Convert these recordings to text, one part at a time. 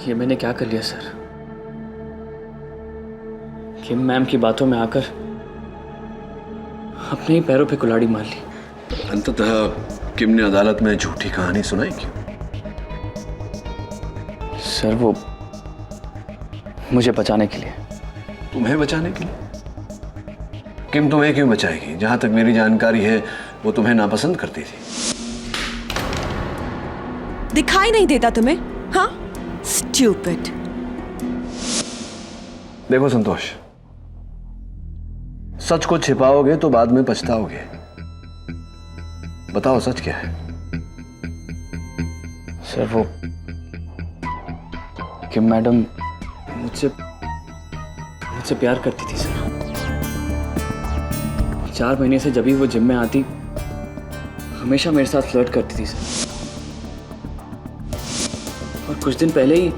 ये मैंने क्या कर लिया सर? किम मैम की बातों में आकर अपने ही पैरों पे कुल्हाड़ी मार ली। अंततः किम ने अदालत में झूठी कहानी सुनाई क्यों? सर वो मुझे बचाने के लिए। तुम्हें बचाने के लिए? किम तुम्हें क्यों बचाएगी? जहां तक मेरी जानकारी है वो तुम्हें नापसंद करती थी। दिखाई नहीं देता तुम्हें? हाँ, स्टूपिड। देखो संतोष, सच को छिपाओगे तो बाद में पछताओगे। बताओ सच क्या है? सर वो किम मैडम मुझसे प्यार करती थी सर। 4 महीने से जब भी वो जिम में आती हमेशा मेरे साथ फ्लर्ट करती थी सर। और कुछ दिन पहले ही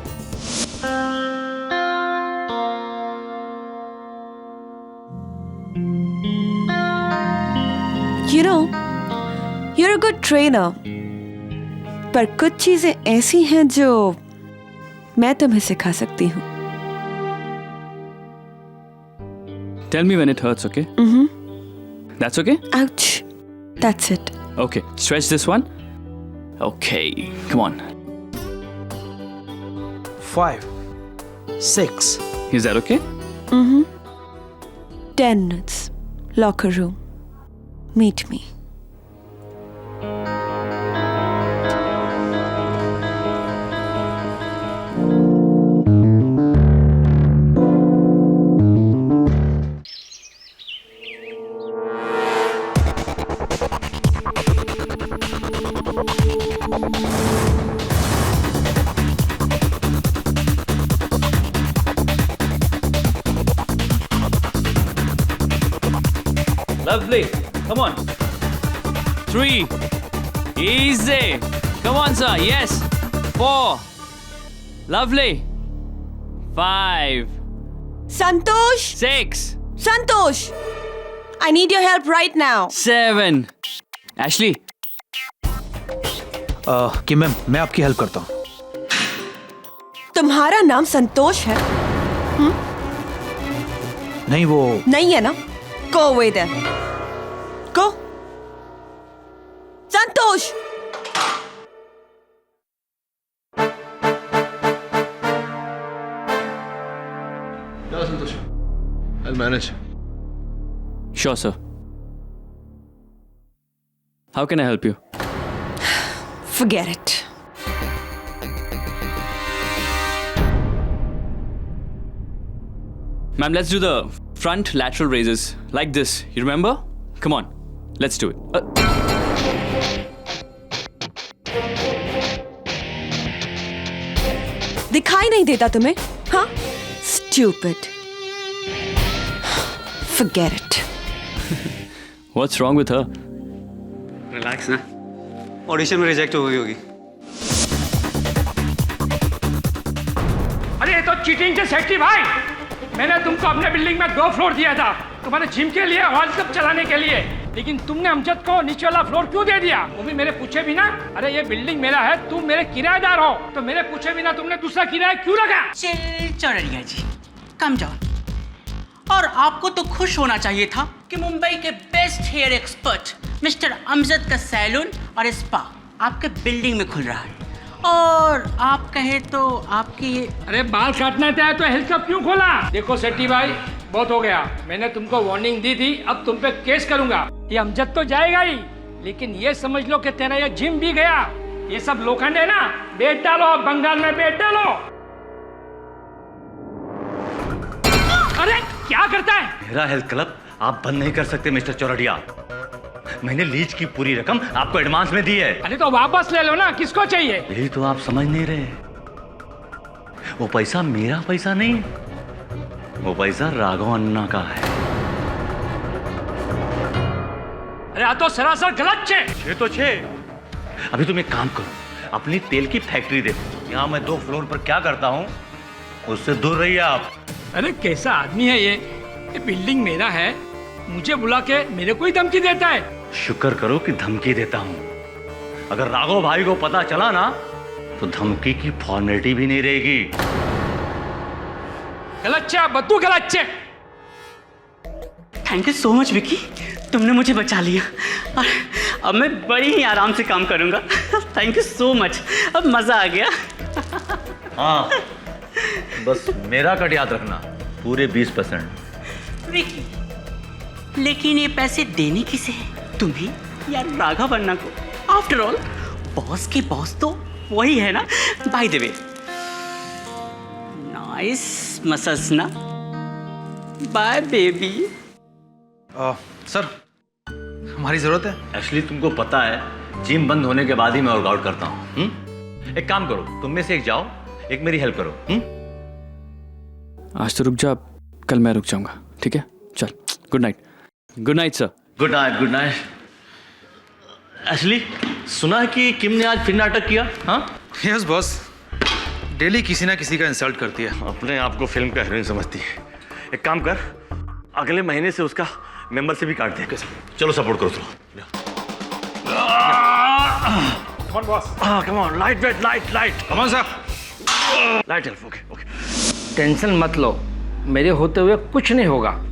You know, you're a good trainer. पर कुछ चीजें ऐसी हैं जो मैं तुम्हें सिखा सकती हूँ। tell me when it hurts, okay? That's okay? Ouch. That's it. Okay, stretch this one. Okay, come on. 5, 6. Is that okay? 10 minutes. Locker room. Meet me. Lovely. Come on. 3. Easy. Come on, sir. Yes. 4. Lovely. 5. Santosh! 6. Santosh! I need your help right now. 7. Ashley. कि ma'am मैं आपकी help करता हूँ। तुम्हारा नाम संतोष है? नहीं वो नहीं है ना? Go away then. Go. संतोष! चलो संतोष, I'll manage. Sure, sir. How can I help you? Forget it. Ma'am, let's do the front lateral raises like this. You remember? Come on, let's do it. दिखाई नहीं देता तुम्हें? हाँ? Stupid. Forget it. What's wrong with her? Relax ना, audition में reject हो गई होगी। अरे ये तो चीटिंग से सेठी भाई। मैंने तुमको अपने बिल्डिंग में 2 फ्लोर दिया था तुम्हारे जिम के लिए, हॉल क्लब चलाने के लिए, लेकिन तुमने अमजद को नीचे वाला फ्लोर क्यों दे दिया? वो भी मेरे पूछे बिना। अरे ये बिल्डिंग मेरा है, तुम मेरे किराएदार हो, तो मेरे पूछे बिना तुमने दूसरा किराया क्यों रखा? चिल चौरड़िया जी, कम जाओ। और आपको तो खुश होना चाहिए था कि मुंबई के best hair expert mister Amjad का सैलून और स्पा आपके बिल्डिंग में खुल रहा है, और आप कहे तो आपकी ये अरे बाल काटना चाहे तो हेल्थ क्लब क्यों खोला? देखो सेठी भाई, बहुत हो गया। मैंने तुमको वार्निंग दी थी, अब तुम पे केस करूंगा। ये अमजद तो जाएगा ही, लेकिन ये समझ लो कि तेरा ये जिम भी गया। ये सब लोखंड है ना, बेच डालो, बंगाल में बेच डालो। अरे क्या करता है? मेरा हेल्थ क्लब आप बंद नहीं कर सकते मिस्टर चौरड़िया। मैंने लीज की पूरी रकम आपको एडवांस में दी है। अरे तो वापस ले लो ना, किसको चाहिए? यही तो आप समझ नहीं रहे। वो पैसा मेरा पैसा नहीं, वो पैसा राघव अन्ना का है। अरे तो सरासर गलत छे। छे तो छे। अभी तुम एक काम करो, अपनी तेल की फैक्ट्री देखो। यहाँ मैं 2 फ्लोर पर क्या करता हूँ, उससे दूर रहिए आप। अरे कैसा आदमी है ये बिल्डिंग मेरा है, मुझे बुला के मेरे को ही धमकी देता है। शुक्र करो कि धमकी देता हूँ। अगर राघव भाई को पता चला ना तो धमकी की फॉर्मेलिटी भी नहीं रहेगी। गलत छे, बद्दू गलत छे। Thank you so much Vicky, तुमने मुझे बचा लिया और अब मैं बड़ी ही आराम से काम करूंगा। थैंक यू सो मच, अब मज़ा आ गया। हाँ, बस मेरा कट याद रखना, पूरे 20%। विकी, लेकिन ये पैसे देने किसे हैं? तुम्हें या राघवन्ना को? आफ्टर ऑल बॉस की बॉस तो वही है ना। By the way, nice massage ना। Bye baby. सर, हमारी जरूरत है। एक्चुअली तुमको पता है जिम बंद होने के बाद ही मैं वर्कआउट करता हूँ। एक काम करो, तुम में से एक जाओ, एक मेरी हेल्प करो। आज तो रुक जा, कल मैं रुक जाऊंगा, ठीक है? चल, good night. Good night sir. Good night, good night. Actually सुना है कि किम ने आज फिर नाटक किया। हाँ, यस बॉस, डेली किसी ना किसी का इंसल्ट करती है। अपने आप को फिल्म का हीरोइन समझती है। एक काम कर, अगले महीने से उसका मेंबरशिप भी काट दे। चलो सपोर्ट करो। Come on, boss. Come on, light weight, light. Come on sir. Light help. Okay okay. Tension मत लो, मेरे होते हुए कुछ नहीं होगा।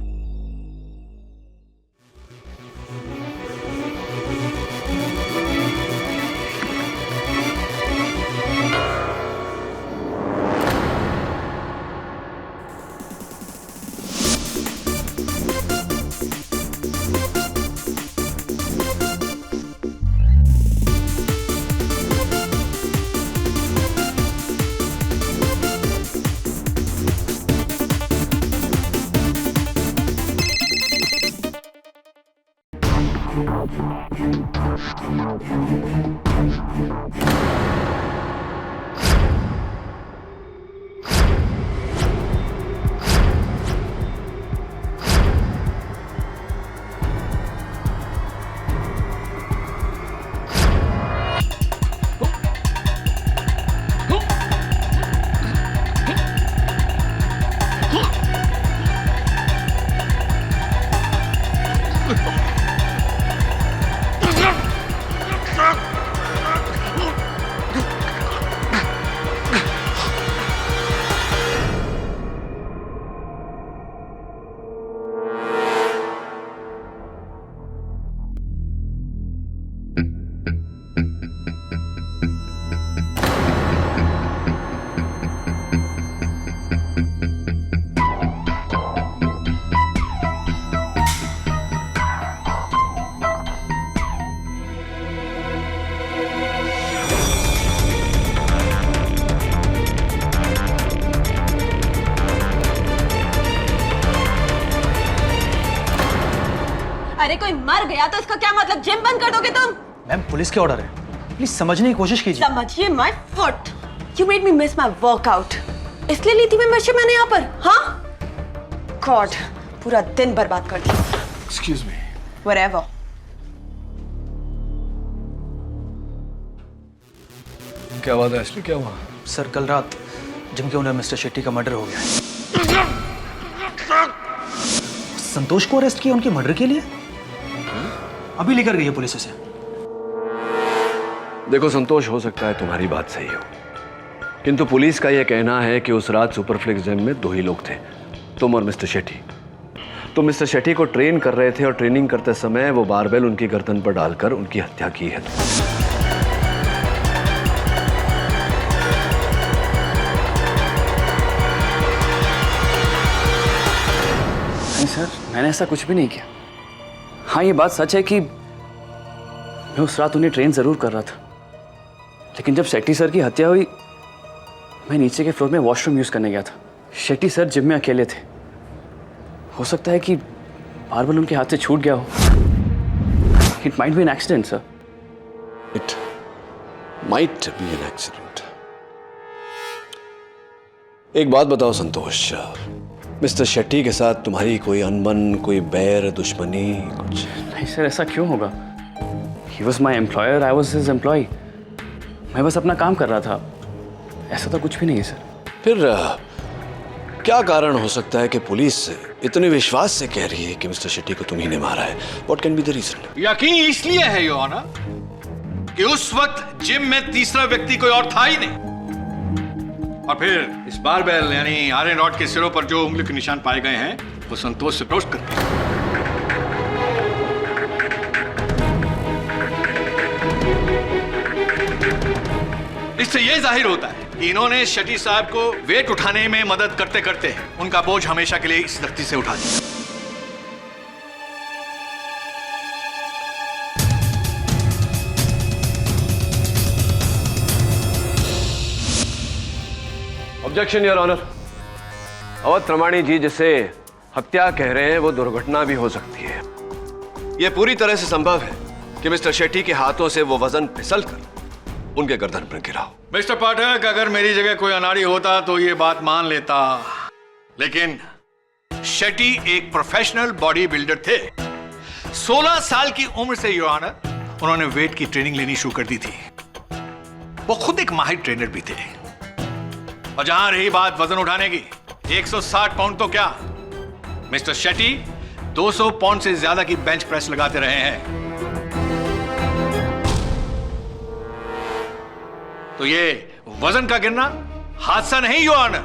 अरे कोई मर गया तो इसका क्या मतलब? जिम बंद कर दोगे तुम? मैम, पुलिस के ऑर्डर है, प्लीज समझने की कोशिश कीजिए। समझिए my foot. You made me miss my workout, इसलिए ली थी मेंबरशिप मैंने यहाँ पर। हाँ गॉड, पूरा दिन बर्बाद कर दिया। Excuse me. व्हाटएवर। क्या बात है असली, क्या हुआ? सर, कल रात जिम के ओनर मिस्टर शेट्टी का मर्डर हो गया है। संतोष को अरेस्ट किया उनके मर्डर के लिए? अभी लेकर गई है पुलिस उसे। देखो संतोष, हो सकता है तुम्हारी बात सही हो, किंतु पुलिस का यह कहना है कि उस रात सुपरफ्लिक्स जिम में 2 ही लोग थे, तुम और मिस्टर शेट्टी। तुम मिस्टर शेट्टी को ट्रेन कर रहे थे और ट्रेनिंग करते समय वो बारबेल उनकी गर्दन पर डालकर उनकी हत्या की है। नहीं सर, मैंने ऐसा कुछ भी नहीं किया। हाँ, ये बात सच है कि मैं उस रात उन्हें ट्रेन जरूर कर रहा था, लेकिन जब शेट्टी सर की हत्या हुई मैं नीचे के फ्लोर में वॉशरूम यूज करने गया था। शेट्टी सर जिम में अकेले थे। हो सकता है कि बारबेल उनके हाथ से छूट गया हो। It might be an accident sir. It might be an accident. एक बात बताओ संतोष, मिस्टर शेट्टी के साथ तुम्हारी कोई अनबन, कोई बैर, दुश्मनी कुछ? नहीं सर, ऐसा क्यों होगा? He was my employer, I was his employ. मैं बस अपना काम कर रहा था, ऐसा तो कुछ भी नहीं है सर। फिर क्या कारण हो सकता है कि पुलिस इतने विश्वास से कह रही है कि मिस्टर शेट्टी को तुम्ही ने मारा है? What can be the reason? यकीन इसलिए है योर ऑनर कि उस वक्त जिम में तीसरा व्यक्ति कोई और था ही नहीं। और फिर इस बारबेल यानी आयरन रॉड के सिरों पर जो उंगली के निशान पाए गए हैं वो संतोष से पोस्ट करते हैं। इससे यह जाहिर होता है कि इन्होंने शेट्टी साहब को वेट उठाने में मदद करते करते उनका बोझ हमेशा के लिए इस धरती से उठा दिया। Objection your honour. Awadh Pramani ji जिसे हत्या कह रहे हैं वो दुर्घटना भी हो सकती है। यह पूरी तरह से संभव है कि मिस्टर शेट्टी के हाथों से वो वजन फिसलकर उनके गर्दन पर गिरा हो। मिस्टर पाठक, अगर मेरी जगह कोई अनाड़ी होता तो ये बात मान लेता, लेकिन शेट्टी एक प्रोफेशनल बॉडी बिल्डर थे। 16 साल की उम्र से योर ऑनर उन्होंने वेट की ट्रेनिंग लेनी शुरू कर दी थी। वो खुद एक माहिर ट्रेनर भी थे। और जहां रही बात वजन उठाने की, 160 पाउंड तो क्या, मिस्टर शेट्टी 200 पाउंड से ज्यादा की बेंच प्रेस लगाते रहे हैं। तो ये वजन का गिरना हादसा नहीं योर ऑनर,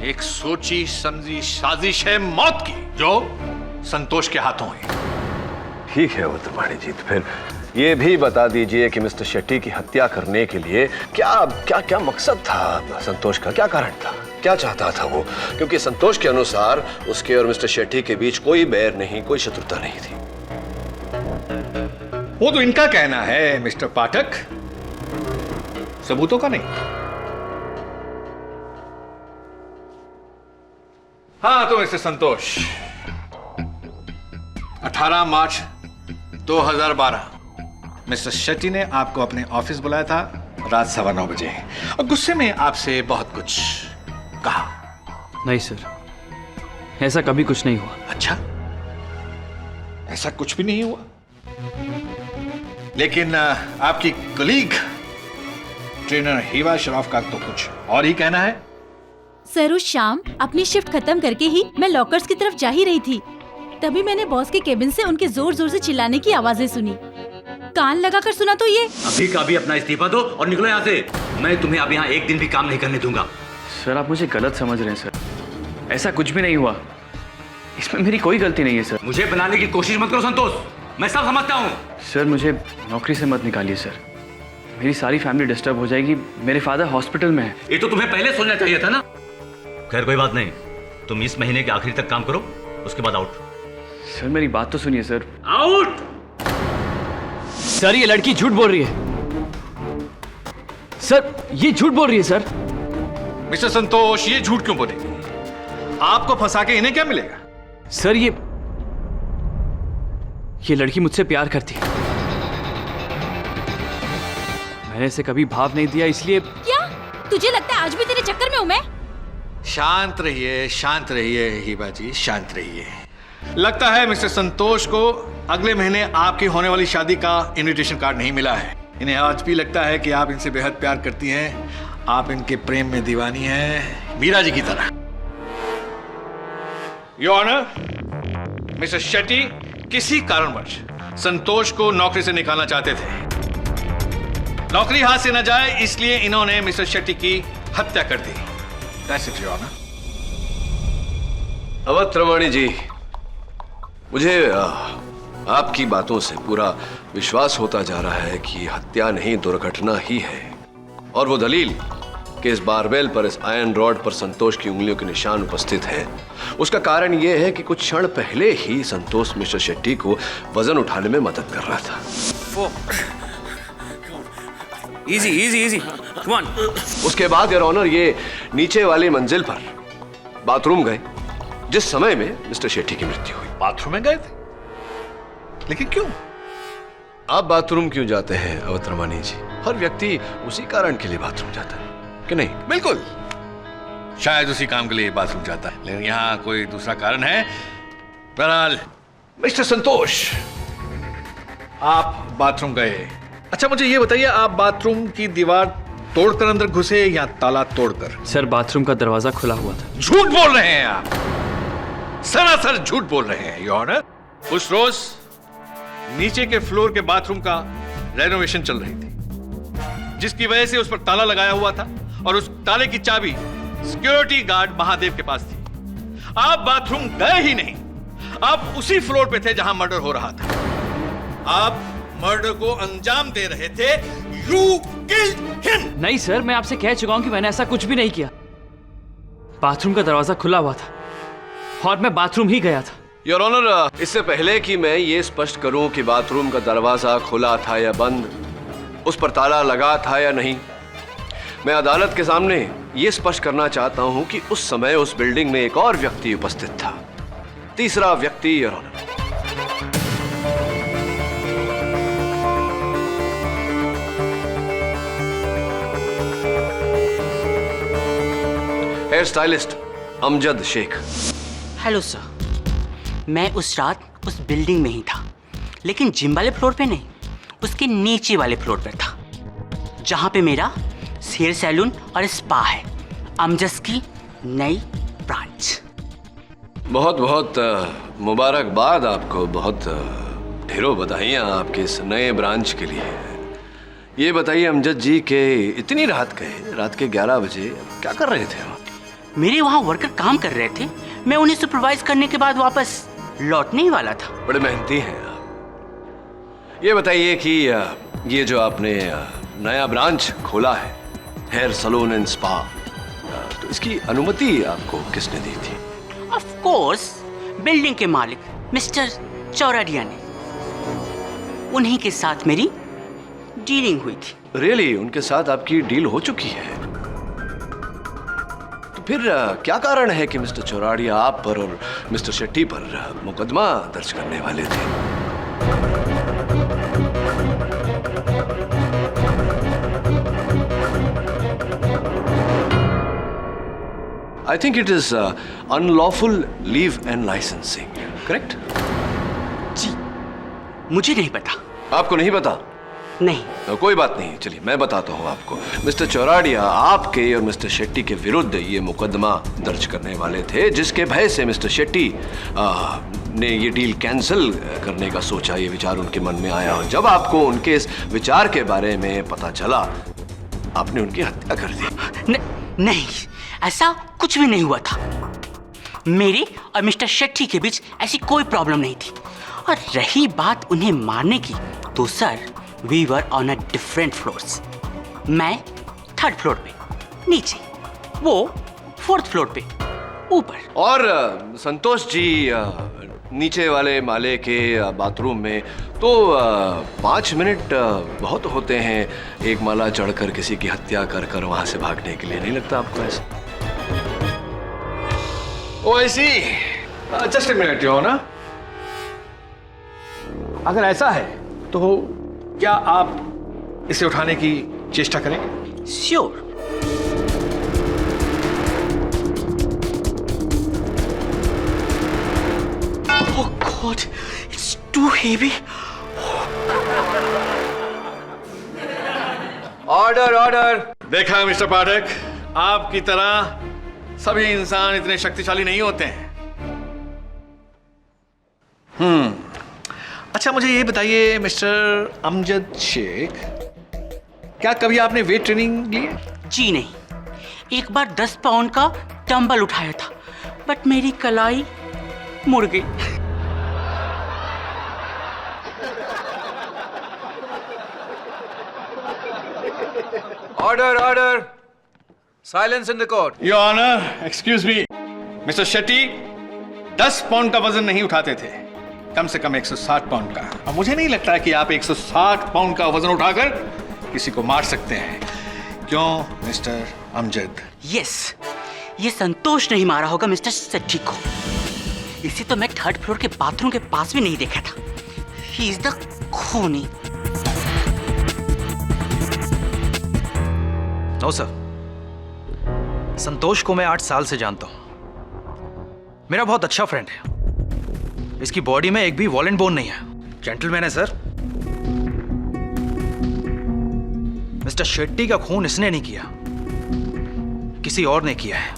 एक सोची समझी साजिश है मौत की जो संतोष के हाथों है। ठीक है अवध प्रमाणी जी, तो फिर ये भी बता दीजिए कि मिस्टर शेट्टी की हत्या करने के लिए क्या क्या क्या मकसद था संतोष का, क्या कारण था, क्या चाहता था वो? क्योंकि संतोष के अनुसार उसके और मिस्टर शेट्टी के बीच कोई बैर नहीं, कोई शत्रुता नहीं थी। वो तो इनका कहना है मिस्टर पाठक, सबूतों का नहीं। हाँ तो मिस्टर संतोष, 18 मार्च 2012 मिस्टर शेट्टी ने आपको अपने ऑफिस बुलाया था रात 9:15 बजे और गुस्से में आपसे बहुत कुछ कहा। नहीं सर, ऐसा कभी कुछ नहीं हुआ। अच्छा, ऐसा कुछ भी नहीं हुआ? लेकिन आपकी कलीग ट्रेनर हिबा शराफ का तो कुछ और ही कहना है। सर उस शाम अपनी शिफ्ट खत्म करके ही मैं लॉकर्स की तरफ जा ही रही थी, तभी मैंने बॉस के केबिन से उनके जोर जोर से चिल्लाने की आवाजें सुनी। कान लगाकर सुना तो ये अभी का अभी अपना इस्तीफा दो और निकलो यहाँ से। मैं तुम्हें अब यहाँ एक दिन भी काम नहीं करने दूंगा। सर आप मुझे गलत समझ रहे हैं सर, ऐसा कुछ भी नहीं हुआ, इसमें मेरी कोई गलती नहीं है सर। मुझे बनाने की कोशिश मत करो संतोष, मैं सब समझता हूँ। सर मुझे नौकरी से मत निकालिए सर, मेरी सारी फैमिली डिस्टर्ब हो जाएगी, मेरे फादर हॉस्पिटल में है। ये तो तुम्हें पहले सोचना चाहिए था ना। खैर कोई बात नहीं, तुम इस महीने के आखिरी तक काम करो, उसके बाद आउट। सर मेरी बात तो सुनिए सर। आउट। सर ये लड़की झूठ बोल रही है, सर ये झूठ बोल रही है सर। मिस्टर संतोष, ये झूठ क्यों बोलेगी? आपको फंसा के इन्हें क्या मिलेगा? सर ये लड़की मुझसे प्यार करती है, मैंने इसे कभी भाव नहीं दिया, इसलिए। क्या तुझे लगता है आज भी तेरे चक्कर में हूँ मैं? शांत रहिए हिबा जी, शांत रहिए। लगता है मिस्टर संतोष को अगले महीने आपकी होने वाली शादी का इनविटेशन कार्ड नहीं मिला है। इन्हें आज भी लगता है कि आप इनसे बेहद प्यार करती हैं, आप इनके प्रेम में दीवानी हैं, मीरा जी की तरह। योर ऑनर, मिस्टर शेट्टी किसी कारणवश संतोष को नौकरी से निकालना चाहते थे। नौकरी हाथ से न जाए इसलिए इन्होंने मिस्टर शेट्टी की हत्या कर दी। That's it, Your Honor. Awadh Pramani जी, मुझे आपकी बातों से पूरा विश्वास होता जा रहा है कि हत्या नहीं दुर्घटना ही है। और वो दलील कि इस बारबेल पर, इस आयरन रॉड पर संतोष की उंगलियों के निशान उपस्थित हैं, उसका कारण यह है कि कुछ क्षण पहले ही संतोष मिस्टर शेट्टी को वजन उठाने में मदद कर रहा था। Easy come on. उसके बाद योर ऑनर ये नीचे वाली मंजिल पर बाथरूम गए जिस समय में मिस्टर शेट्टी की मृत्यु हुई। बाथरूम में गए थे? लेकिन क्यों? आप बाथरूम क्यों जाते हैं अवध प्रमाणी जी? हर व्यक्ति उसी कारण के लिए बाथरूम जाता है कि नहीं? बिल्कुल, शायद उसी काम के लिए बाथरूम जाता है, लेकिन यहाँ कोई दूसरा कारण है। बहरहाल मिस्टर संतोष, आप बाथरूम गए। अच्छा मुझे ये बताइए, आप बाथरूम की दीवार तोड़कर अंदर घुसे या ताला तोड़कर? सर बाथरूम का दरवाजा खुला हुआ था। झूठ बोल रहे हैं आप, सरासर झूठ बोल रहे हैं योर ऑनर। उस रोज नीचे के फ्लोर के बाथरूम का रेनोवेशन चल रही थी, जिसकी वजह से उस पर ताला लगाया हुआ था और उस ताले की चाबी सिक्योरिटी गार्ड महादेव के पास थी। आप बाथरूम गए ही नहीं, आप उसी फ्लोर पे थे जहां मर्डर हो रहा था। आप मर्डर को अंजाम दे रहे थे। You killed him. नहीं सर, मैं आपसे कह चुका हूं कि मैंने ऐसा कुछ भी नहीं किया। बाथरूम का दरवाजा खुला हुआ था और मैं बाथरूम ही गया था। योर ऑनर, इससे पहले कि मैं ये स्पष्ट करूं कि बाथरूम का दरवाजा खुला था या बंद, उस पर ताला लगा था या नहीं, मैं अदालत के सामने ये स्पष्ट करना चाहता हूं कि उस समय उस बिल्डिंग में एक और व्यक्ति उपस्थित था, तीसरा व्यक्ति, your honour. Hair stylist Amjad Shaikh. Hello sir, मैं उस रात उस बिल्डिंग में ही था, लेकिन जिम वाले फ्लोर पे नहीं, उसके नीचे वाले फ्लोर पर था, जहां पे मेरा हेयर सैलून और स्पा है, अमजद की नई ब्रांच। बहुत बहुत मुबारकबाद आपको, बहुत ढेरों बधाइयाँ आपके इस नए ब्रांच के लिए। ये बताइए अमजद जी के इतनी रात के 11 बजे क्या कर रहे थे? मेरे वहाँ वर्कर काम कर रहे थे, मैं उन्हें सुपरवाइज करने के बाद वापस लौटने ही वाला था। बड़े मेहनती हैं आप। ये बताइए कि ये जो आपने नया ब्रांच खोला है, हेयर सलून एंड स्पा, तो इसकी अनुमति आपको किसने दी थी? ऑफ कोर्स बिल्डिंग के मालिक मिस्टर चौराडिया ने। उन्हीं के साथ मेरी डीलिंग हुई थी। रियली? उनके साथ आपकी डील हो चुकी है? तो फिर क्या कारण है कि मिस्टर चौराडिया आप पर और मिस्टर शेट्टी पर मुकदमा दर्ज करने वाले थे? I think it is unlawful leave and licensing, correct? जी, मुझे नहीं पता। आपको नहीं पता? नहीं। तो कोई बात नहीं, चलिए मैं बताता हूँ आपको। मिस्टर चौराडिया आपके और मिस्टर शेट्टी के विरुद्ध ये मुकदमा दर्ज करने वाले थे, जिसके भय से मिस्टर शेट्टी ने ये डील कैंसिल करने का सोचा, ये विचार उनके मन में आया। और जब आपको उनके इस विचार के बारे में पता चला, आपने उनकी हत्या कर दी। नहीं, ऐसा कुछ भी नहीं हुआ था। मेरे और मिस्टर शेट्टी के बीच ऐसी कोई प्रॉब्लम नहीं थी। और रही बात उन्हें मारने की, तो sir we were on a different floors. मैं 3rd फ्लोर पे नीचे, वो 4th फ्लोर पे ऊपर। और संतोष जी नीचे वाले माले के बाथरूम में तो 5 मिनट बहुत होते हैं एक माला चढ़कर किसी की हत्या कर वहां से भागने के लिए, नहीं लगता आपको ऐसा? ओ ऐसी जस्ट अ मिनट यो ना, अगर ऐसा है तो क्या आप इसे उठाने की चेष्टा करेंगे? Sure. Oh God, it's too heavy. Order order. देखा मिस्टर पाठक, आपकी तरह सभी इंसान इतने शक्तिशाली नहीं होते हैं। अच्छा मुझे ये बताइए मिस्टर अमजद शेख, क्या कभी आपने वेट ट्रेनिंग ली है? जी नहीं, एक बार 10 पाउंड का डंबल उठाया था, बट मेरी कलाई मुड़ गई। Order order, silence in the court. Your honour, excuse me, mister Shetty 10 pound का वजन नहीं उठाते थे, कम से कम 160 पाउंड का। और मुझे नहीं लगता कि आप 160 पाउंड का वजन उठाकर किसी को मार सकते हैं, क्यों मिस्टर अमजद? यस, ये संतोष नहीं मारा होगा मिस्टर शेट्टी को। इसे तो मैं 3rd फ्लोर के बाथरूम के पास भी नहीं देखा था। ही इज द खूनी। नो सर, संतोष को मैं 8 साल से जानता हूं। मेरा बहुत अच्छा फ्रेंड है। इसकी बॉडी में एक भी वॉलेंट बोन नहीं है। जेंटलमैन है सर। मिस्टर शेट्टी का खून इसने नहीं किया, किसी और ने किया है।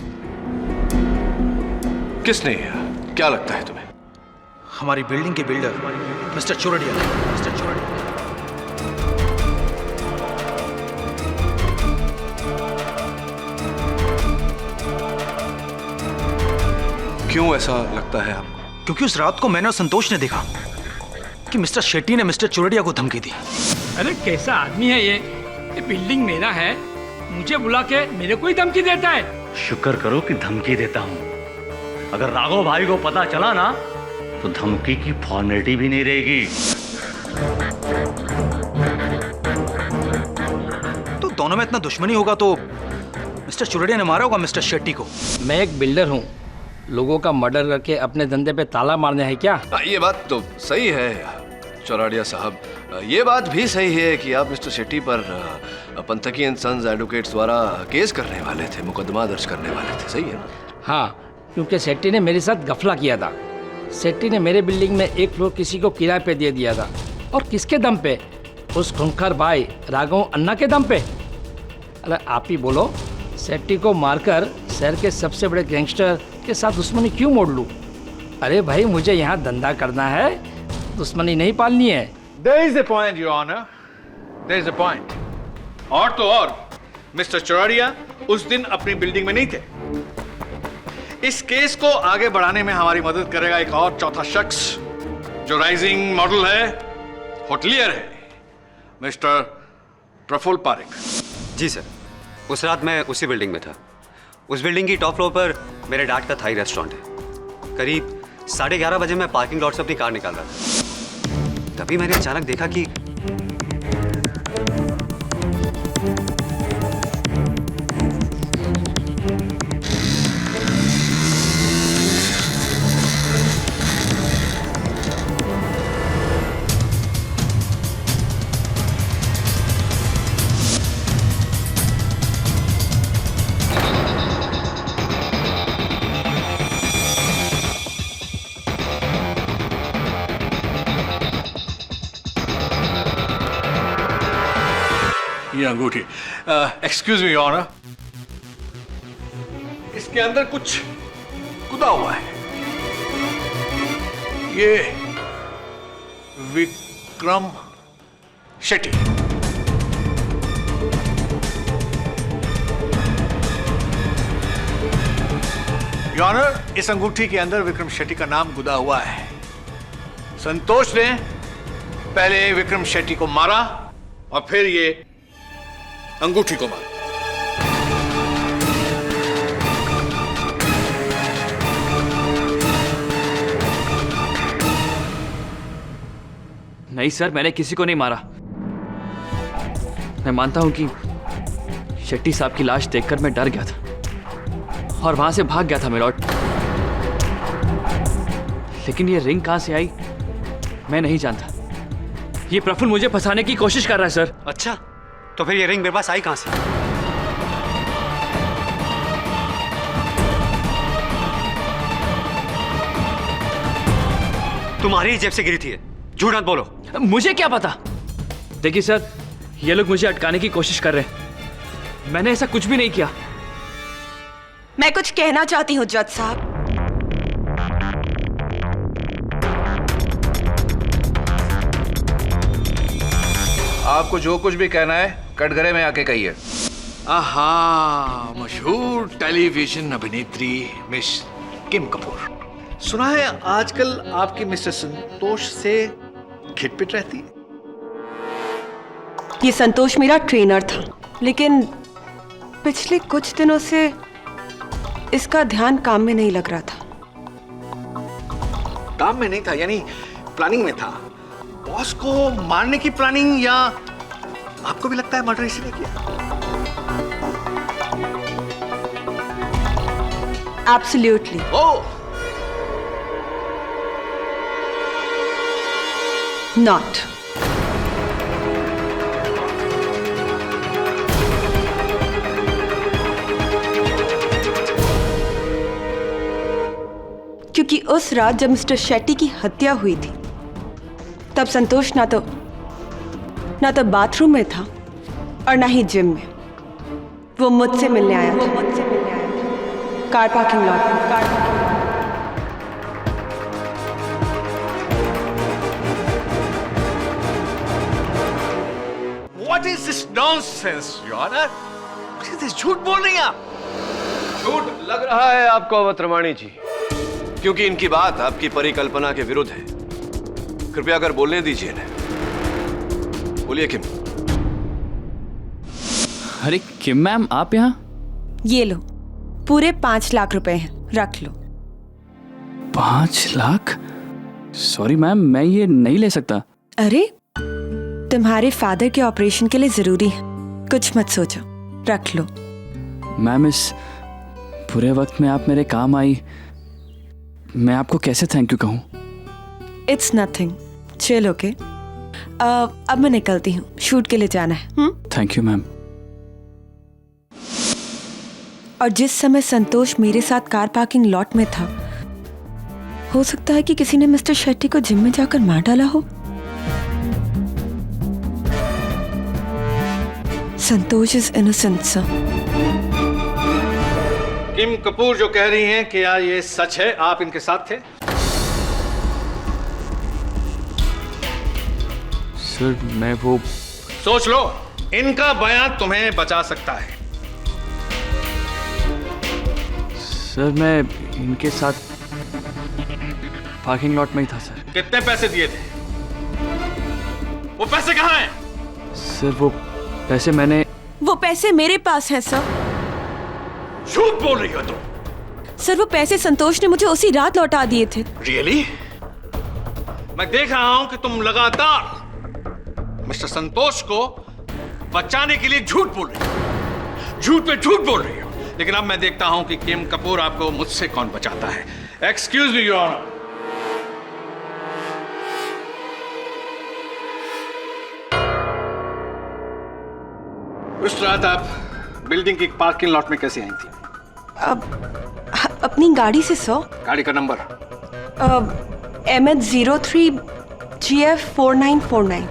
किसने? क्या लगता है तुम्हें? हमारी बिल्डिंग के builder mister Chordia. Mister Chordia. क्यों ऐसा लगता है आपको? क्योंकि उस रात को मैंने और संतोष ने देखा कि मिस्टर शेट्टी ने मिस्टर चुरड़िया को धमकी दी। अरे कैसा आदमी है ये बिल्डिंग मेरा है, मुझे बुला के मेरे को ही धमकी देता है। शुक्र करो कि धमकी देता हूँ। अगर राघव भाई को पता चला ना तो धमकी की फॉर्मेलिटी भी नहीं रहेगी। तो दोनों में इतना दुश्मनी होगा तो मिस्टर चुरड़िया ने मारा होगा मिस्टर शेट्टी को। मैं एक बिल्डर हूँ, लोगों का मर्डर करके अपने धंधे पे ताला मारने है क्या? ये बात तो सही है चौराडिया साहब, ये बात भी सही है कि आप मिस्टर शेट्टी पर पंथकी एंड सन्स एडवोकेट्स द्वारा केस करने वाले थे, मुकदमा दर्ज करने वाले थे, सही है ना? हाँ, क्योंकि शेट्टी ने मेरे साथ गफला किया था। शेट्टी ने मेरे बिल्डिंग में एक फ्लोर किसी को किराए पे दे दिया था। और किसके दम पे? उस खूंखार भाई राघव अन्ना के दम पे। अरे आप ही बोलो, शेट्टी को मारकर शहर के सबसे बड़े गैंगस्टर के साथ दुश्मनी क्यों मोड़ लूं? अरे भाई, मुझे यहाँ धंधा करना है, दुश्मनी नहीं पालनी है। There is a point, Your Honor. There is a point. और तो और, मिस्टर चौराडिया उस दिन अपनी बिल्डिंग में नहीं थे। इस केस को आगे बढ़ाने में हमारी मदद करेगा एक और चौथा शख्स जो राइजिंग मॉडल है, होटलियर है, मिस्टर प्रफुल्ल पारेख। जी सर, उस रात मैं उसी बिल्डिंग में था। उस बिल्डिंग की टॉप फ्लोर पर मेरे डैड का थाई रेस्टोरेंट है। करीब 11:30 बजे मैं पार्किंग लॉट से अपनी कार निकाल रहा था। तभी मैंने अचानक देखा कि ये अंगूठी, एक्सक्यूज मी ऑनर, इसके अंदर कुछ गुदा हुआ है। ये विक्रम शेट्टी। योर ऑनर, इस अंगूठी के अंदर विक्रम शेट्टी का नाम गुदा हुआ है। संतोष ने पहले विक्रम शेट्टी को मारा और फिर ये अंगूठी को मारा। नहीं सर, मैंने किसी को नहीं मारा। मैं मानता हूं कि शेट्टी साहब की लाश देखकर मैं डर गया था और वहां से भाग गया था मेलॉर्ड। लेकिन ये रिंग कहां से आई मैं नहीं जानता। ये प्रफुल्ल मुझे फंसाने की कोशिश कर रहा है सर। अच्छा, तो फिर ये रिंग मेरे पास आई कहां से? तुम्हारी जेब से गिरी थी। झूठ मत बोलो। मुझे क्या पता। देखिए सर, ये लोग मुझे अटकाने की कोशिश कर रहे हैं। मैंने ऐसा कुछ भी नहीं किया। मैं कुछ कहना चाहती हूँ जज साहब। आपको जो कुछ भी कहना है कटघरे में आके कहिए। आहा, मशहूर टेलीविजन अभिनेत्री मिस किम कपूर। सुना है आजकल आपकी मिस्टर संतोष से खिटपिट रहती है। ये संतोष मेरा ट्रेनर था, लेकिन पिछले कुछ दिनों से इसका ध्यान काम में नहीं लग रहा था। काम में नहीं था यानी प्लानिंग में था। बॉस को मारने की प्लानिंग, या आपको भी लगता है मर्डर इसी ने किया? एब्सोल्युटली। Oh, not. क्योंकि उस रात जब मिस्टर शेट्टी की हत्या हुई थी, तब संतोष ना तो बाथरूम में था और ना ही जिम में। वो मुझसे मिलने आया था, कार पार्किंग लॉट में। What is this nonsense, Your Honor? What is this? झूठ बोल रही हैं आप। झूठ लग रहा है आपको अवतरवाणी जी, क्योंकि इनकी बात आपकी परिकल्पना के विरुद्ध है। कृपया कर बोलने दीजिए इन्हें। बोलिए किम। अरे किम मैम, आप यहाँ? ये लो, पूरे 5 लाख रुपए हैं, रख लो। 5 लाख? सॉरी मैम, मैं ये नहीं ले सकता। अरे तुम्हारे फादर के ऑपरेशन के लिए जरूरी है, कुछ मत सोचो, रख लो। मैम, इस बुरे वक्त में आप मेरे काम आई, मैं आपको कैसे थैंक यू कहूँ? It's nothing, chill okay. अब मैं निकलती हूँ, शूट के लिए जाना है। Thank you ma'am. और जिस समय संतोष मेरे साथ कार पार्किंग लॉट में था, हो सकता है कि किसी ने मिस्टर शेट्टी को जिम में जाकर मार डाला हो। संतोष इज इनोसेंट सर। किम कपूर जो कह रही हैं, क्या ये सच है? आप इनके साथ थे? सर मैं वो सोच लो, इनका बयान तुम्हें बचा सकता है। सर मैं इनके साथ पार्किंग लॉट में ही था सर। कितने पैसे दिए थे? वो पैसे कहाँ हैं? सर वो पैसे वो पैसे मेरे पास हैं सर। झूठ बोल रही हो तुम। सर वो पैसे संतोष ने मुझे उसी रात लौटा दिए थे। रियली? मैं देख रहा हूं कि तुम लगातार मिस्टर संतोष को बचाने के लिए झूठ बोल रही हो, झूठ पे झूठ बोल रही हो। लेकिन अब मैं देखता हूं कि किम कपूर आपको मुझसे कौन बचाता है। Excuse me your honour. उस रात आप बिल्डिंग की पार्किंग लॉट में कैसे आई थी? अपनी गाड़ी से सर। गाड़ी का नंबर? MH03 GF 4949।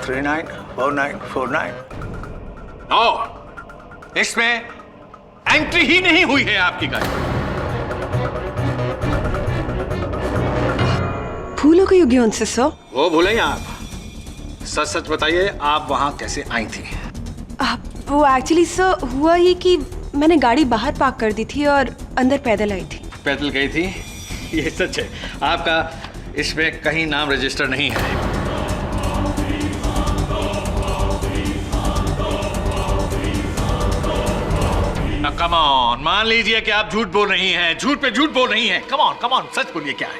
394949। नो, इसमें एंट्री ही नहीं हुई है आपकी गाड़ी। भूल हो गई होगी उनसे सर। वो भूलेंगे आप? सच सच बताइए, आप वहां कैसे आई थी? वो एक्चुअली सर हुआ ये कि मैंने गाड़ी बाहर पार्क कर दी थी और अंदर पैदल आई थी। पैदल गई थी? ये सच है? आपका इसमें कहीं नाम रजिस्टर नहीं है? कम ऑन, मान लीजिए कि आप झूठ बोल रही हैं, झूठ पे झूठ बोल रही हैं। कम ऑन, सच बोलिए, क्या है?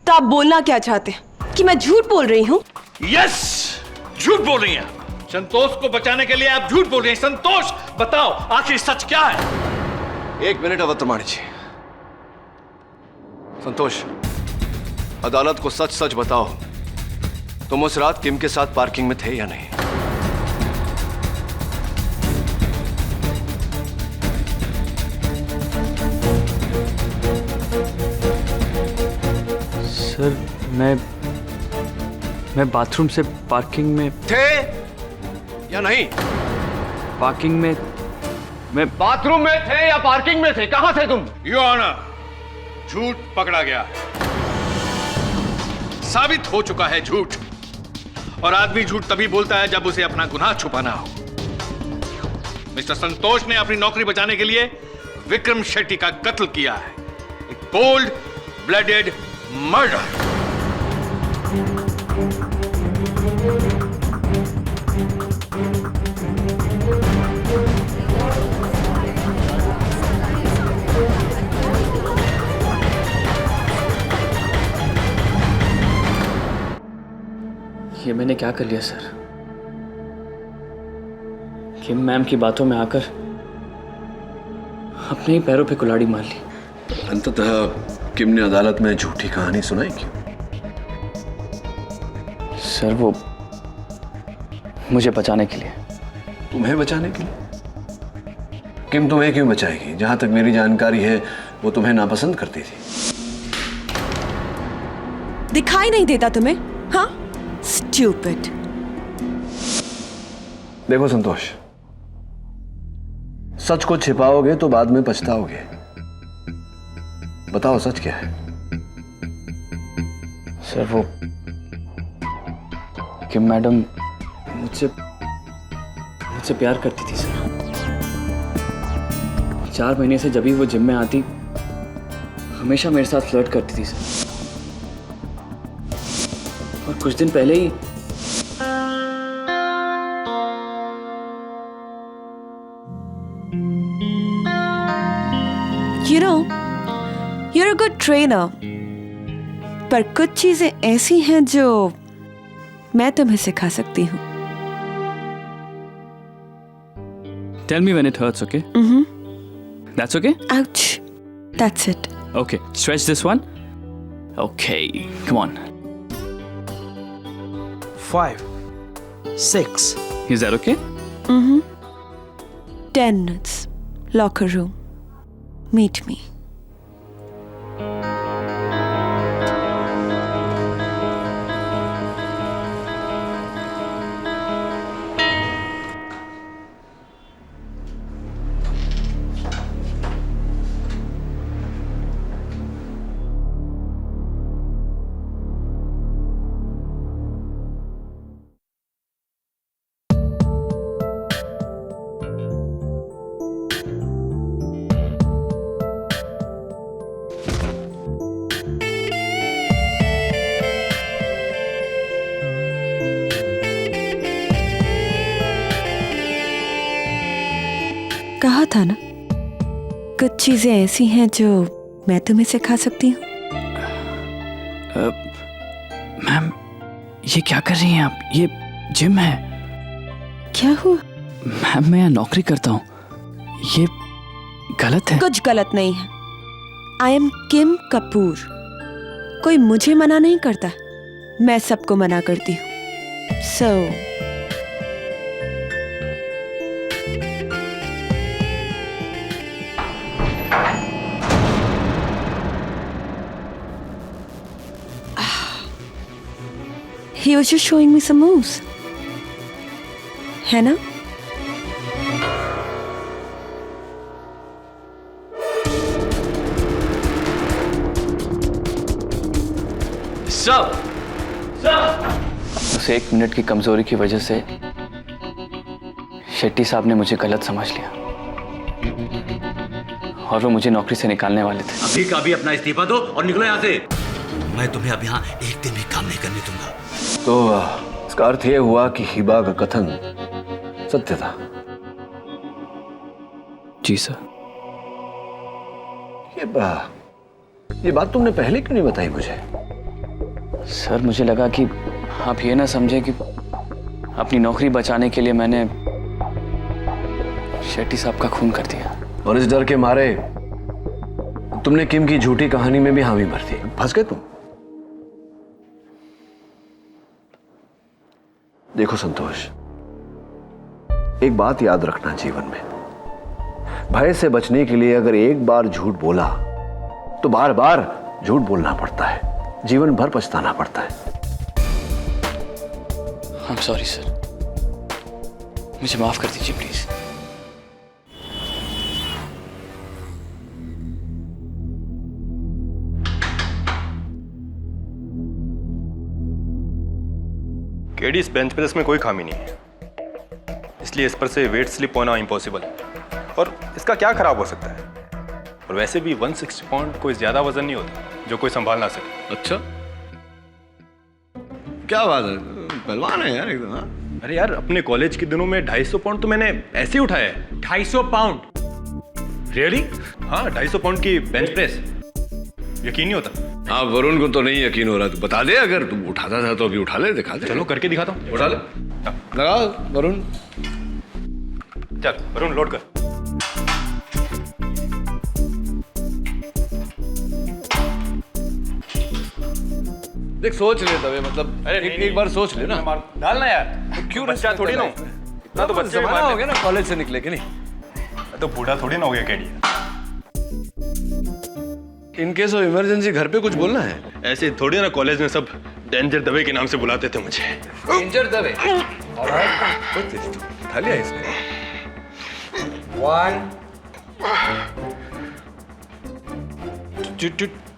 तो आप बोलना क्या चाहते हैं कि मैं झूठ बोल रही हूँ? यस, झूठ बोल रही हैं। संतोष को बचाने के लिए आप झूठ बोल रही हैं। संतोष, बताओ आखिर सच क्या है? 1 मिनट अवतरमाणी जी। संतोष, अदालत को सच सच बताओ, तुम उस रात किम के साथ पार्किंग में थे या नहीं? सर मैं बाथरूम से पार्किंग में थे या नहीं? पार्किंग में मैं बाथरूम में थे या पार्किंग में थे? कहां थे तुम? योर ऑनर, झूठ पकड़ा गया है, साबित हो चुका है झूठ। और आदमी झूठ तभी बोलता है जब उसे अपना गुनाह छुपाना हो। मिस्टर संतोष ने अपनी नौकरी बचाने के लिए विक्रम शेट्टी का कत्ल किया है। एक कोल्ड ब्लडेड मर्डर। ये मैंने क्या कर लिया सर? किम मैम की बातों में आकर अपने ही पैरों पे कुल्हाड़ी मार ली। अंततः किम ने अदालत में झूठी कहानी सुनाई क्यों? सर वो मुझे बचाने के लिए। तुम्हें बचाने के लिए? किम तुम्हें क्यों बचाएगी? जहां तक मेरी जानकारी है वो तुम्हें नापसंद करती थी। दिखाई नहीं देता तुम्हें? हाँ, स्टूपिड। देखो संतोष, सच को छिपाओगे तो बाद में पछताओगे। बताओ सच क्या है? सर वो किम मैडम मुझसे प्यार करती थी सर। 4 महीने से जब भी वो जिम में आती, हमेशा मेरे साथ फ्लर्ट करती थी सर, और कुछ दिन पहले ही You know, you're a good trainer. पर कुछ चीजें ऐसी हैं जो मैं तुम्हें सिखा सकती हूँ. tell me when it hurts, okay? That's okay? Ouch. That's it. Okay, stretch this one. Okay, come on. 5, 6. Is that okay? 10 minutes. Locker room. Meet me. कहा था ना, कुछ चीजें ऐसी हैं जो मैं तुम्हें सिखा सकती हूँ. मैम, ये क्या कर रही हैं आप? ये जिम है. क्या हुआ? मैम, मैं यहाँ नौकरी करता हूँ. ये गलत है. कुछ गलत नहीं है. आई एम किम कपूर. कोई मुझे मना नहीं करता, मैं सबको मना करती हूँ. सो he was just showing me some moves. है ना? उस 1 मिनट की कमजोरी की वजह से शेट्टी साहब ने मुझे गलत समझ लिया और वो मुझे नौकरी से निकालने वाले थे. अभी का अभी अपना इस्तीफा दो और निकलो यहाँ से. मैं तुम्हें अब यहाँ एक दिन भी काम नहीं करने दूंगा. तो इसका अर्थ यह हुआ कि हिबा का कथन सत्य था. जी सर. ये बात तुमने पहले क्यों नहीं बताई मुझे? सर, मुझे लगा कि आप ये ना समझे कि अपनी नौकरी बचाने के लिए मैंने शेट्टी साहब का खून कर दिया. और इस डर के मारे तुमने किम की झूठी कहानी में भी हामी भर दी. फंस गए तुम. देखो संतोष, एक बात याद रखना जीवन में, भय से बचने के लिए अगर एक बार झूठ बोला तो बार बार झूठ बोलना पड़ता है, जीवन भर पछताना पड़ता है. I'm sorry सर, मुझे माफ कर दीजिए प्लीज. केडी, इस बेंच प्रेस में कोई खामी नहीं है, इसलिए इस पर से वेट स्लिप होना इम्पॉसिबल है. और इसका क्या खराब हो सकता है? और वैसे भी 160 पाउंड कोई ज्यादा वजन नहीं होता जो कोई संभाल ना सके. अच्छा, क्या बात है, पहलवान है यार एकदम. हाँ? अरे यार, अपने कॉलेज के दिनों में 250 पाउंड तो मैंने ऐसे ही उठाया है. 250 पाउंड? रियली? हाँ, 250 पाउंड की बेंच प्रेस. यकीन नहीं होता. हाँ, वरुण को तो नहीं यकीन हो रहा. तू बता दे, अगर तू उठाता था तो अभी उठा ले, दिखा दे. चलो करके दिखाता हूँ. उठा ले. लगा वरुण. चल वरुण, लोड कर. देख, सोच ले तवे, मतलब एक बार सोच ले ना. डालना यार, तो क्यों बच्चा थोड़ी ना हूं. इतना तो बच्चा हो गया ना, कॉलेज से निकले कि नहीं. तो बूढ़ा थोड़ी ना हो गया KD. In case of emergency घर पे कुछ बोलना है. ऐसे थोड़ी ना कॉलेज में सब डेंजर दवे के नाम से बुलाते थे मुझे. डेंजर दवे? उठा लिया इसने. 1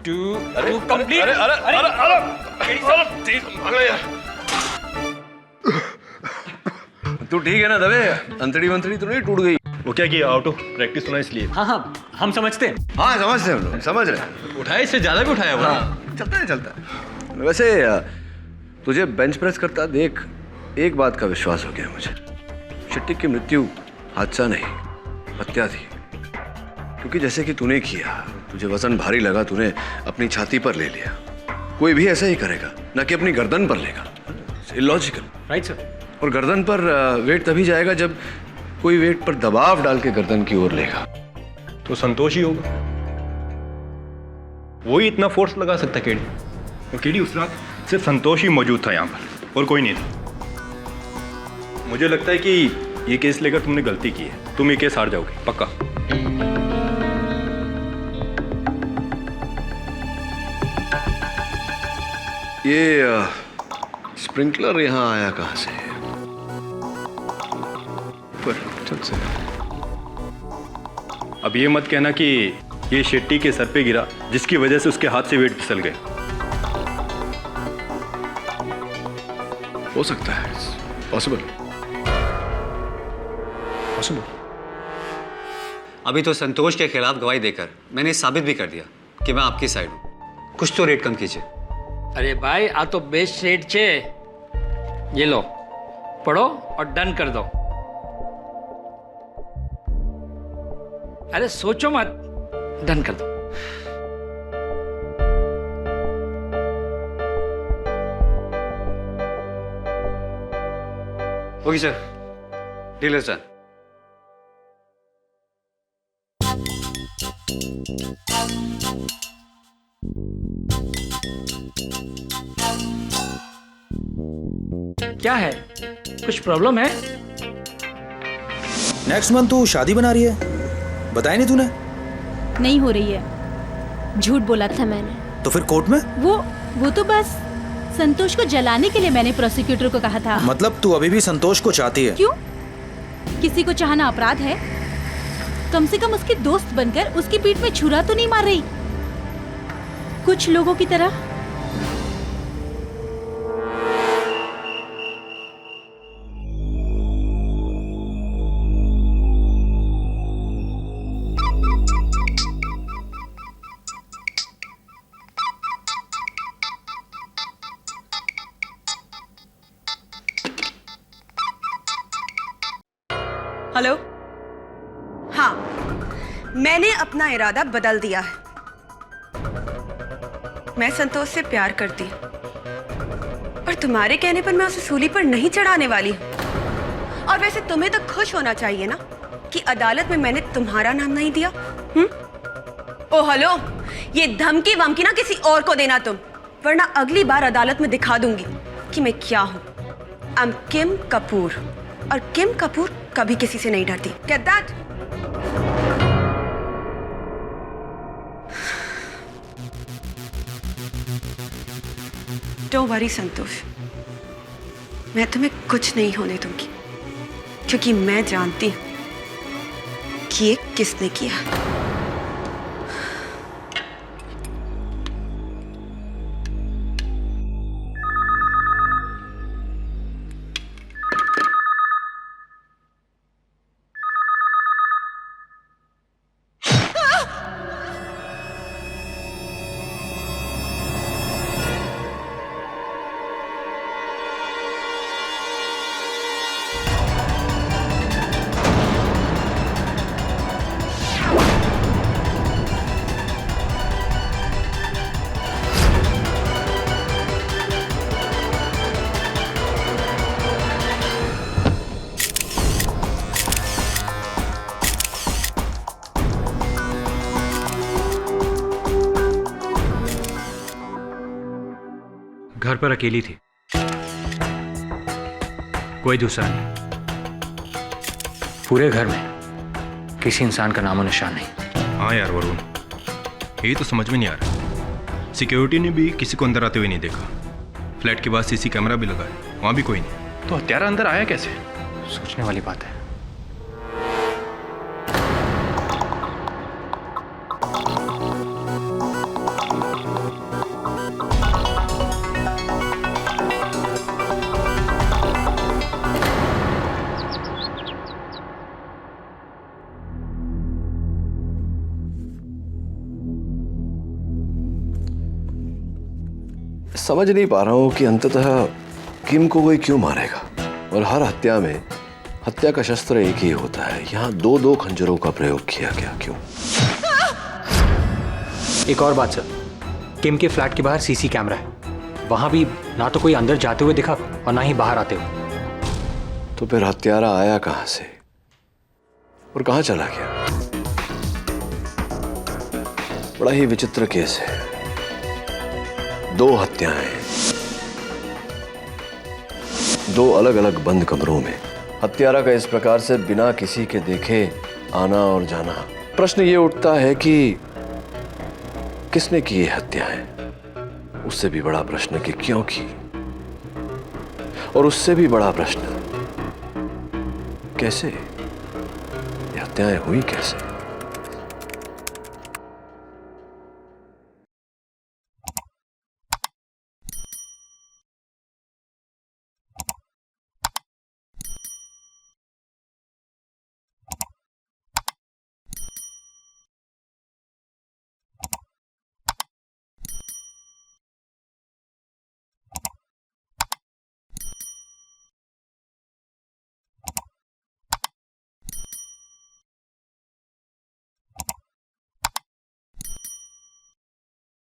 2 कंप्लीट. तू ठीक है ना दवे? अंतड़ी वंतड़ी तो नहीं टूट गई? वो क्या किया, आउट ऑफ प्रैक्टिस होना इसलिए। हाँ हाँ, हम समझते हैं। हाँ समझते हैं हम लोग, समझ रहे हैं। उठाया, इससे ज्यादा भी उठाया हुआ। चलता है चलता है। वैसे तुझे बेंच प्रेस करता देख एक बात का विश्वास हो गया मुझे, शेट्टी की मृत्यु हादसा नहीं, हत्या थी। क्योंकि जैसे कि तूने किया, तुझे वजन भारी लगा, तूने अपनी छाती पर ले लिया। कोई भी ऐसा ही करेगा, ना कि अपनी गर्दन पर लेगा। इलॉजिकल। Right sir. और गर्दन पर वेट तभी जाएगा जब कोई वेट पर दबाव डाल के गर्दन की ओर लेगा। तो संतोष ही होगा, वो ही इतना फोर्स लगा सकता केडी। और केडी उस रात सिर्फ संतोष ही मौजूद था यहाँ पर और कोई नहीं था। मुझे लगता है कि ये केस लेकर तुमने गलती की है, तुम ये केस हार जाओगे पक्का। ये स्प्रिंकलर यहाँ आया कहाँ से? ऊपर छत से। अब ये मत कहना कि ये शेट्टी के सर पे गिरा जिसकी वजह से उसके हाथ से वेट फिसल गए। हो सकता है, पॉसिबल। अभी तो संतोष के खिलाफ गवाही देकर मैंने साबित भी कर दिया कि मैं आपकी साइड हूँ। कुछ तो रेट कम कीजिए। अरे भाई आ तो बेस्ट सेट छे, ये लो पढ़ो और डन कर दो। अरे सोचो मत, डन कर दो। Okay sir, deal is done. क्या है, कुछ प्रॉब्लम है? नेक्स्ट मंथ तू शादी बना रही है, बताया नहीं तूने? नहीं हो रही है, झूठ बोला था मैंने। तो फिर कोर्ट में? वो तो बस संतोष को जलाने के लिए मैंने प्रोसिक्यूटर को कहा था। मतलब तू अभी भी संतोष को चाहती है? क्यों? किसी को चाहना अपराध है? कम से कम उसकी दोस्त बनकर उसकी पीठ में छुरा तो नहीं मार रही, कुछ लोगों की तरह। हेलो। हाँ, मैंने अपना इरादा बदल दिया है। मैं संतोष से प्यार करती हूँ और तुम्हारे कहने पर मैं उसे सूली पर नहीं चढ़ाने वाली हूँ। और वैसे तुम्हें तो खुश होना चाहिए ना कि अदालत में मैंने तुम्हारा नाम नहीं दिया। ओ हेलो, ये धमकी वमकी ना किसी और को देना तुम, वरना अगली बार अदालत में दिखा दूंगी कि मैं क्या हूँ। आई एम किम कपूर और किम कपूर कभी किसी से नहीं डरती। Get that? Don't worry संतोष, मैं तुम्हें कुछ नहीं होने दूंगी, क्योंकि मैं जानती हूं कि ये किसने किया। घर पर अकेली थी, कोई दूसरा नहीं। पूरे घर में किसी इंसान का नामो निशान नहीं। हाँ यार वरुण, यही तो समझ में नहीं आ रहा। सिक्योरिटी ने भी किसी को अंदर आते हुए नहीं देखा। फ्लैट के बाद सीसी कैमरा भी लगा है, वहाँ भी कोई नहीं। तो हत्यारा अंदर आया कैसे? सोचने वाली बात है। समझ नहीं पा रहा हूं कि अंततः किम को कोई क्यों मारेगा, और हर हत्या में हत्या का शस्त्र एक ही होता है, यहाँ दो दो खंजरों का प्रयोग किया गया क्यों? एक और बात सर, किम के फ्लैट के बाहर सीसी कैमरा है, वहां भी ना तो कोई अंदर जाते हुए दिखा और ना ही बाहर आते हुए। तो फिर हत्यारा आया कहां से और कहां चला गया? बड़ा ही विचित्र केस है। 2 हत्याएं, 2 अलग अलग बंद कमरों में, हत्यारा का इस प्रकार से बिना किसी के देखे आना और जाना। प्रश्न ये उठता है कि किसने की ये हत्याएं? उससे भी बड़ा प्रश्न कि क्यों की, और उससे भी बड़ा प्रश्न कैसे ये हत्याएं हुई कैसे?